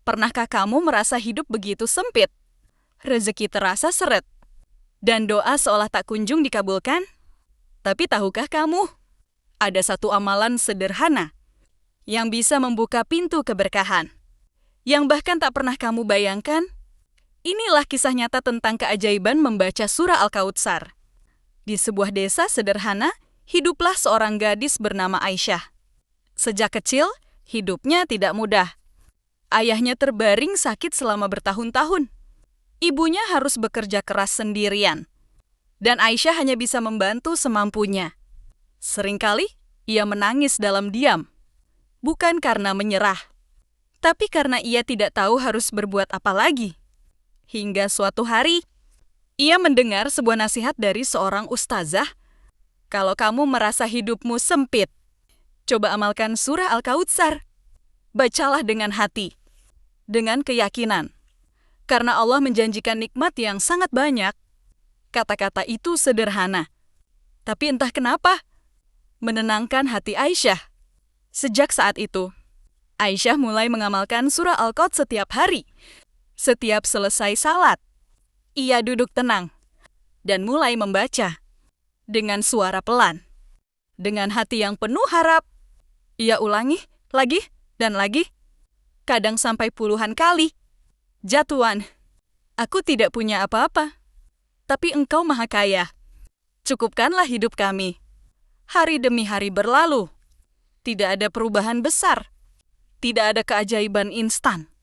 Pernahkah kamu merasa hidup begitu sempit? Rezeki terasa seret, dan doa seolah tak kunjung dikabulkan? Tapi tahukah kamu, ada satu amalan sederhana yang bisa membuka pintu keberkahan, yang bahkan tak pernah kamu bayangkan? Inilah kisah nyata tentang keajaiban membaca surah Al-Kautsar. Di sebuah desa sederhana, hiduplah seorang gadis bernama Aisyah. Sejak kecil, hidupnya tidak mudah. Ayahnya terbaring sakit selama bertahun-tahun. Ibunya harus bekerja keras sendirian. Dan Aisyah hanya bisa membantu semampunya. Seringkali, ia menangis dalam diam. Bukan karena menyerah, tapi karena ia tidak tahu harus berbuat apa lagi. Hingga suatu hari, ia mendengar sebuah nasihat dari seorang ustazah. Kalau kamu merasa hidupmu sempit, coba amalkan surah Al-Kautsar. Bacalah dengan hati, dengan keyakinan. Karena Allah menjanjikan nikmat yang sangat banyak. Kata-kata itu sederhana, tapi entah kenapa, menenangkan hati Aisyah. Sejak saat itu, Aisyah mulai mengamalkan surah Al-Qad setiap hari. Setiap selesai salat, ia duduk tenang dan mulai membaca dengan suara pelan. Dengan hati yang penuh harap, ia ulangi lagi dan lagi, kadang sampai puluhan kali. "Ya Tuhan, aku tidak punya apa-apa, tapi Engkau Maha Kaya. Cukupkanlah hidup kami." Hari demi hari berlalu. Tidak ada perubahan besar. Tidak ada keajaiban instan.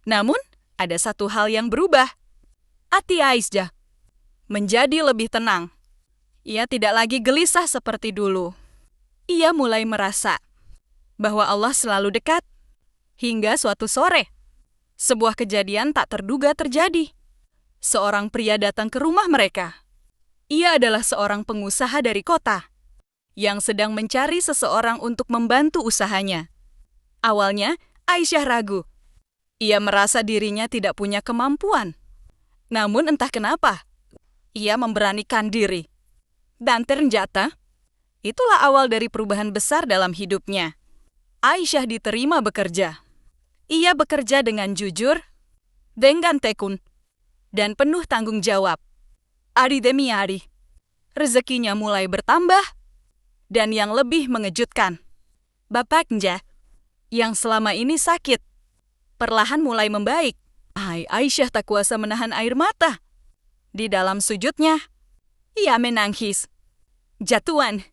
Namun, ada satu hal yang berubah. Hati Aisyah menjadi lebih tenang. Ia tidak lagi gelisah seperti dulu. Ia mulai merasa bahwa Allah selalu dekat. Hingga suatu sore, sebuah kejadian tak terduga terjadi. Seorang pria datang ke rumah mereka. Ia adalah seorang pengusaha dari kota yang sedang mencari seseorang untuk membantu usahanya. Awalnya, Aisyah ragu. Ia merasa dirinya tidak punya kemampuan. Namun entah kenapa, ia memberanikan diri. Dan ternyata, itulah awal dari perubahan besar dalam hidupnya. Aisyah diterima bekerja. Ia bekerja dengan jujur, dengan tekun, dan penuh tanggung jawab. Hari demi hari, rezekinya mulai bertambah, dan yang lebih mengejutkan, bapaknya, yang selama ini sakit, perlahan mulai membaik. Aisyah tak kuasa menahan air mata. Di dalam sujudnya, ia menangis. "Ya Tuhan,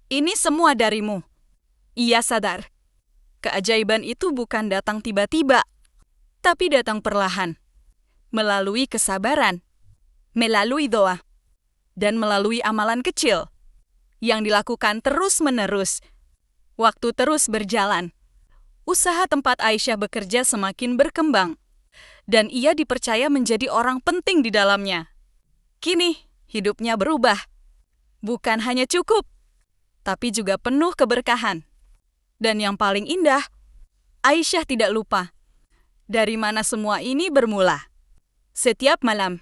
ini semua darimu." Ia sadar, keajaiban itu bukan datang tiba-tiba, tapi datang perlahan, melalui kesabaran, melalui doa, dan melalui amalan kecil yang dilakukan terus-menerus. Waktu terus berjalan. Usaha tempat Aisyah bekerja semakin berkembang, dan ia dipercaya menjadi orang penting di dalamnya. Kini, hidupnya berubah. Bukan hanya cukup, tapi juga penuh keberkahan. Dan yang paling indah, Aisyah tidak lupa dari mana semua ini bermula. Setiap malam,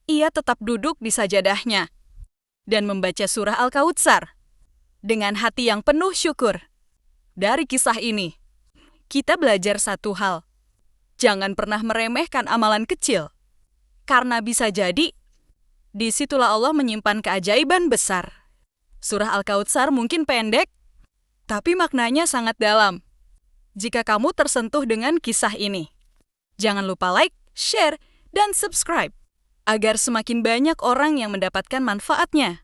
ia tetap duduk di sajadahnya dan membaca surah Al-Kautsar dengan hati yang penuh syukur. Dari kisah ini, kita belajar satu hal. Jangan pernah meremehkan amalan kecil, karena bisa jadi disitulah Allah menyimpan keajaiban besar. Surah Al-Kautsar mungkin pendek, tapi maknanya sangat dalam. Jika kamu tersentuh dengan kisah ini, jangan lupa like, share, dan subscribe, agar semakin banyak orang yang mendapatkan manfaatnya.